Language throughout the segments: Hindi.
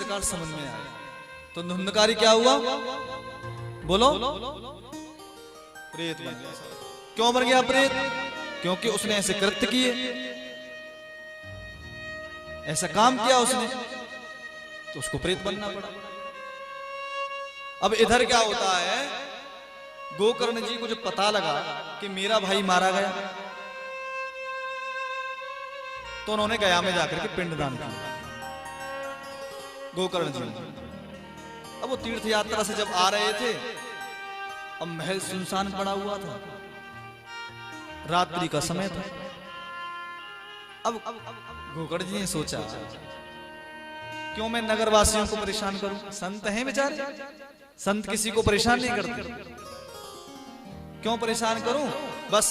प्रकार समझ में आया। तो धुंधकारी क्या हुआ? बोलो, प्रेत बन गया। क्यों बन गया प्रेत? क्योंकि उसने ऐसे कृत्य किए, ऐसा काम किया उसने, तो उसको प्रेत बनना पड़ा। अब इधर क्या होता है, गोकर्ण जी को जब पता लगा कि मेरा भाई मारा गया, तो उन्होंने गया में जाकर के पिंडदान किया गोकर्ण जी। अब वो तीर्थ यात्रा से जब आ रहे थे, अब महल सुनसान पड़ा हुआ था, रात्रि का समय था। अब गोकर्ण जी ने सोचा, क्यों मैं नगरवासियों को परेशान करूं? संत हैं बेचारे, संत किसी को परेशान नहीं करते, क्यों परेशान करूं? बस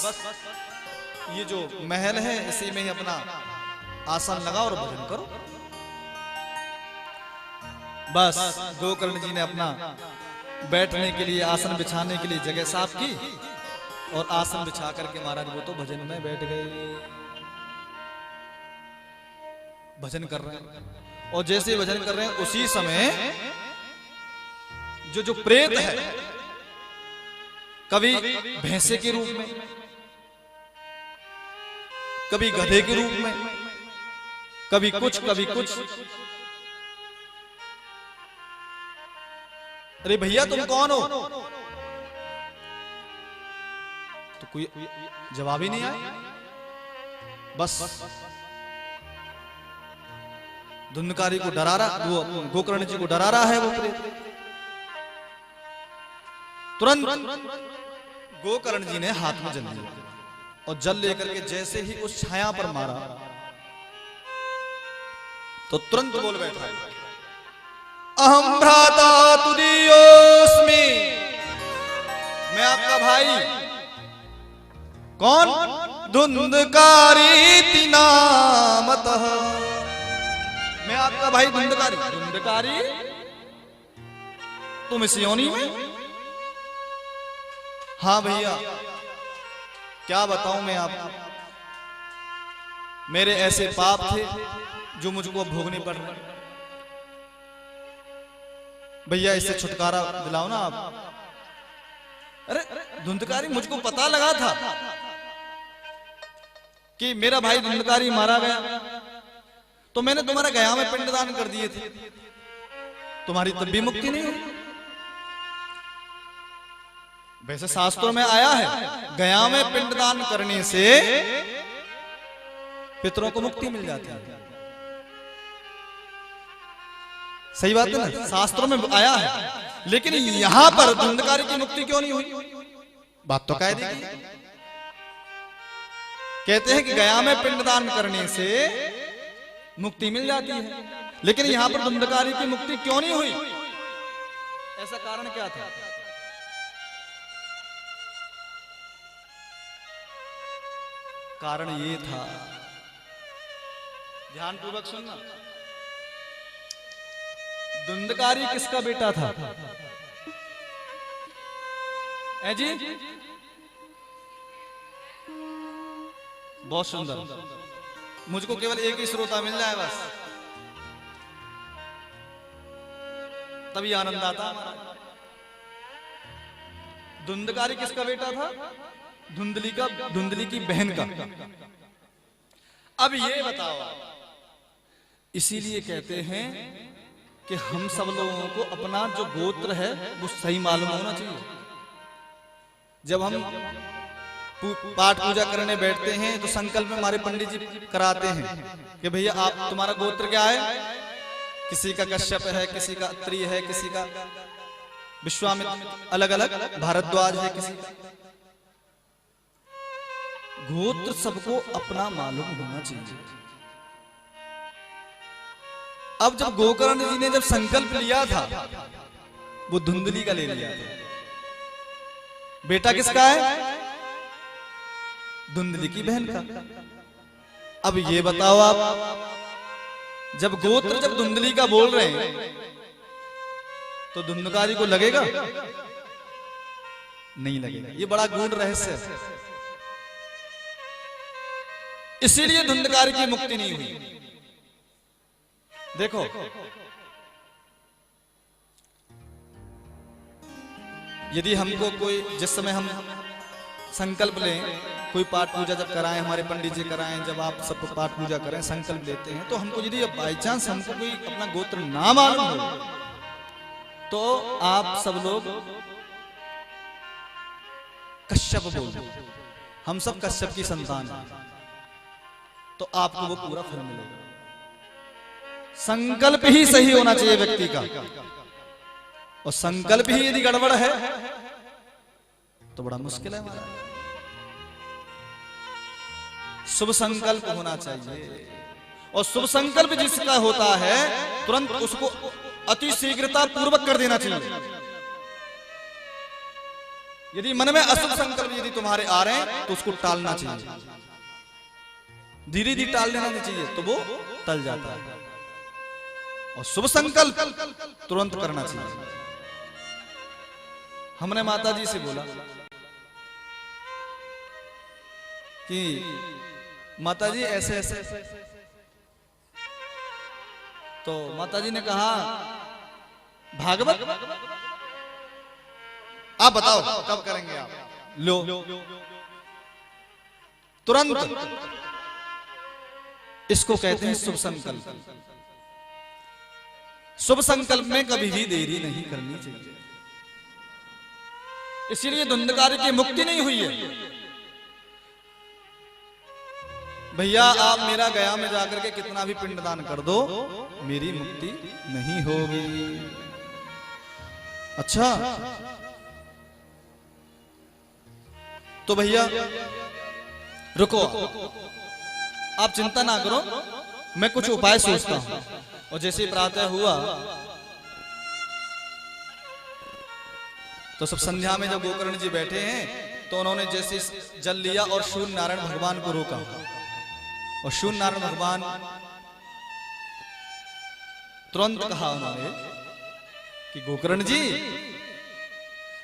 ये जो महल है इसी में ही अपना आसन लगाओ और भजन करो। बस गोकर्ण जी ने अपना बैठने के लिए, आसन बिछाने के लिए जगह साफ की और आसन बिछा करके महाराज वो तो भजन में बैठ गए, भजन कर रहे हैं। और जैसे भजन कर रहे हैं उसी समय जो प्रेत है, कभी भैंसे के रूप में, कभी गधे के रूप में, कभी कुछ कभी कुछ। अरे भैया तुम कौन हो? तो कोई जवाब ही नहीं आया। बस धुंधकारी को डरा रहा, वो गोकर्ण जी को डरा रहा है वो प्रेत। तुरंत गोकर्ण जी ने हाथ में जल लिया और जल लेकर के जैसे ही उस छाया पर मारा, तो तुरंत बोल बैठा, अहम भ्राता तुदीयोस्मि, मैं आपका भाई। कौन? धुंधकारी नामतः, मैं आपका भाई धुंधकारी। धुंधकारी तुम इस योनि में? हाँ भैया, क्या बताऊं मैं आपको, मेरे ऐसे पाप थे जो मुझको भोगने पड़ रहे। भैया इससे छुटकारा दिलाओ ना आप। अरे धुंधकारी, मुझको पता लगा था कि मेरा भाई धुंधकारी मारा गया, तो मैंने तुम्हारा गया में पिंडदान कर दिए थे, तुम्हारी तब भी मुक्ति नहीं हुई। वैसे शास्त्रों में आया है, गया में पिंडदान करने से पितरों को मुक्ति मिल जाती है। सही बात है ना, शास्त्रों में आया है। लेकिन यहां पर धुंधकारी की मुक्ति क्यों नहीं हुई? बात तो कह दी। कहते हैं कि गया में पिंडदान करने से मुक्ति मिल जाती है, लेकिन यहां पर धुंधकारी की मुक्ति क्यों नहीं हुई? ऐसा कारण क्या था? कारण ये था, ध्यानपूर्वक सुनना। धुंधकारी किसका बेटा था? है जी, बहुत सुंदर। मुझको केवल एक ही श्रोता मिल जाए बस, तभी आनंद आता। धुंधकारी किसका बेटा था? धुंधली की बहन का। अब ये बताओ, इसीलिए कहते हैं कि हम सब लोगों को अपना जो गोत्र है वो सही मालूम होना चाहिए। जब हम पाठ पूजा करने बैठते हैं तो संकल्प में हमारे पंडित जी कराते हैं कि भैया आप, तुम्हारा गोत्र क्या है? किसी का कश्यप है, किसी का अत्रि है, किसी का विश्वामित्र, अलग अलग भारद्वाज है किसी का। गोत्र सबको अपना मालूम होना चाहिए। अब जब गोकर्ण जी ने जब संकल्प लिया था, वो धुंधली का ले लिया था। बेटा किसका है? धुंधली की बहन का। अब ये बताओ आप, जब गोत्र जब धुंधली का बोल रहे हैं तो धुंधकारी को लगेगा? नहीं लगेगा। ये बड़ा गूढ़ रहस्य है, इसीलिए धुंधकारी की मुक्ति नहीं हुई। देखो यदि हमको कोई, जिस समय हम संकल्प लें, कोई पाठ पूजा जब कराएं, हमारे पंडित जी कराएं, जब आप सब पाठ पूजा करें, संकल्प लेते हैं, तो हमको यदि बाई चांस हमको कोई अपना गोत्र ना मालूम हो, तो आप सब लोग कश्यप बोल दो, हम सब कश्यप की संतान हैं, तो आपको वो पूरा फल मिलेगा। संकल्प ही सही होना चाहिए व्यक्ति का, और संकल्प ही यदि गड़बड़ है तो बड़ा मुश्किल है हमारा। शुभ संकल्प होना चाहिए, और शुभ संकल्प जिसका होता है तुरंत उसको अति शीघ्रता पूर्वक कर देना चाहिए। यदि मन में अशुभ संकल्प यदि तुम्हारे आ रहे हैं तो उसको टालना चाहिए, धीरे धीरे टाल देना नहीं चाहिए, तो वो टल जाता है। और शुभ संकल्प तुरंत करना चाहिए। हमने माता जी से बोला कि माता जी ऐसे ऐसे, तो माता जी ने कहा भागवत आप बताओ कब करेंगे आप? लो तुरंत, इसको कहते हैं शुभ संकल्प। शुभ संकल्प में कभी भी देरी नहीं करनी चाहिए। इसीलिए धुंधकारी की मुक्ति नहीं हुई है। भैया आप मेरा गया में जाकर के कितना भी पिंडदान कर दो, मेरी मुक्ति नहीं होगी। अच्छा, तो भैया रुको, आप चिंता ना करो, मैं कुछ उपाय सोचता हूं। और जैसे प्रातः हुआ तो सब संध्या में जब गोकर्ण जी बैठे हैं तो उन्होंने जैसे जल लिया और शून्य नारायण भगवान को रोका, और शून्य नारायण भगवान तुरंत कहा उन्होंने कि गोकर्ण जी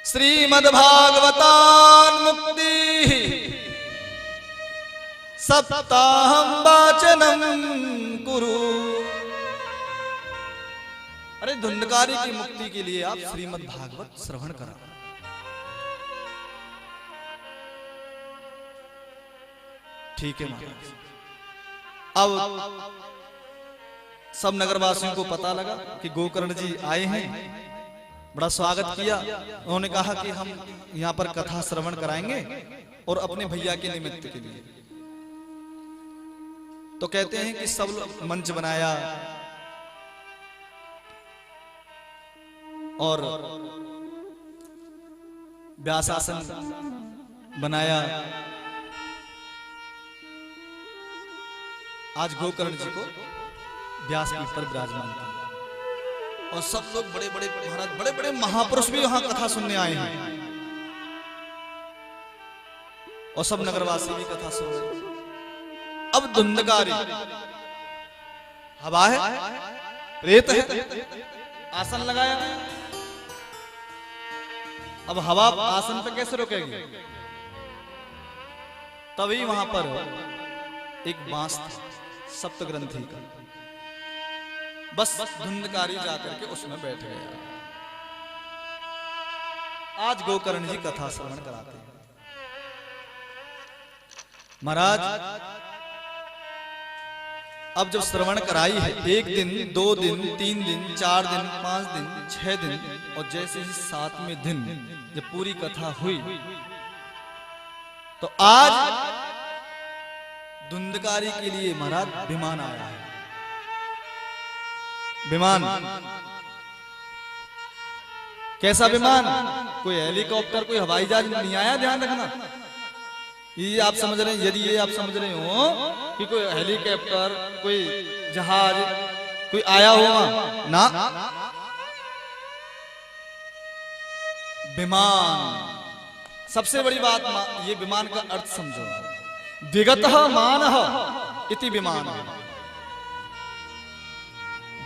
श्रीमद् भागवतान मुक्ति सप्ताहं वाचनम कुरु। अरे धुंधकारी की मुक्ति के लिए आप श्रीमद् भागवत श्रवण करा। ठीक है महाराज। अब सब नगरवासियों को पता लगा कि गोकर्ण जी आए हैं, बड़ा स्वागत किया। उन्होंने कहा कि हम यहाँ पर कथा श्रवण कराएंगे और अपने भैया के निमित्त के लिए। तो कहते हैं कि सब लोग मंच बनाया और व्यासासन बनाया। आज गोकर्ण जी को व्यासपीठ पर विराजमान किया, और सब लोग बड़े बड़े महाराज, बड़े बड़े महापुरुष भी यहाँ कथा सुनने आए हैं, और सब नगरवासी भी कथा सुन रहे हैं। अब धुंधकारी हवा है, रेत है, आसन लगाया, अब हवा आसन पे कैसे रोकेगी? तभी वहां पर एक बांस था सप्तग्रंथी का, बस धुंधकारी जाकर के उसमें बैठ गया। आज गोकर्ण जी कथा श्रवण कराते हैं। महाराज अब जब श्रवण कराई है, 1 दिन 2 दिन 3 दिन 4 दिन 5 दिन 6 दिन, और जैसे ही 7वें दिन जब पूरी कथा हुई तो आज धुंधकारी के लिए महाराज विमान आया है। विमान कैसा विमान? कोई हेलीकॉप्टर, कोई हवाई जहाज नहीं आया, ध्यान रखना। ये आप समझ रहे हैं, यदि ये आप समझ रहे हो कि कोई हेलीकॉप्टर, कोई जहाज, कोई आया हुआ ना, विमान। सबसे बड़ी बात ये विमान का अर्थ समझो, विगतः मानः इति विमान।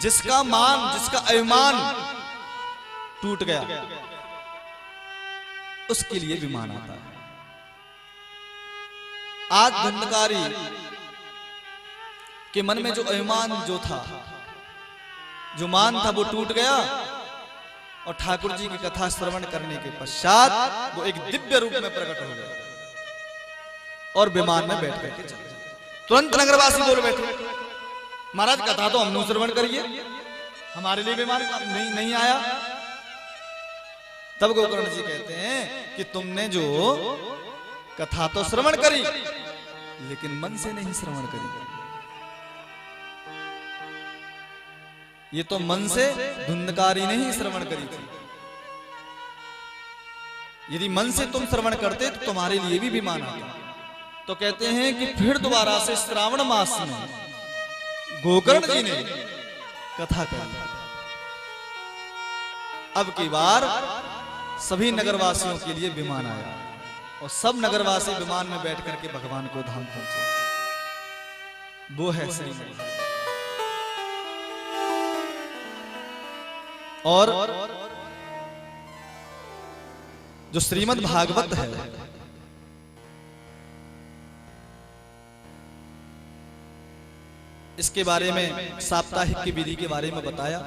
जिसका मान, जिसका अभिमान टूट गया उसके लिए विमान आता है। आज धुंधकारी के मन में जो अभिमान जो था, जो मान था, वो टूट गया, और ठाकुर जी की कथा श्रवण करने के पश्चात वो एक दिव्य रूप में प्रकट हो गए और विमान में बैठ करके चले। तुरंत नगरवासी बोल बैठे, महाराज कथा तो हमने श्रवण करिए, हमारे लिए विमान नहीं आया। तब गोकर्ण जी कहते हैं कि तुमने जो कथा तो श्रवण करी, लेकिन मन से नहीं श्रवण करी। ये तो मन से धुंधकारी ने ही श्रवण करी थी। यदि मन से तुम श्रवण करते तो तुम्हारे लिए भी विमान आता। तो कहते हैं कि फिर दोबारा से श्रावण मास में गोकर्ण जी ने कथा करी। अब की बार सभी नगरवासियों के लिए विमान आया और सब नगरवासी विमान में बैठ करके भगवान को धाम पहुंचे। वो है श्रीमद। और जो श्रीमद् भागवत है, इसके बारे में साप्ताहिक की विधि के बारे में बताया।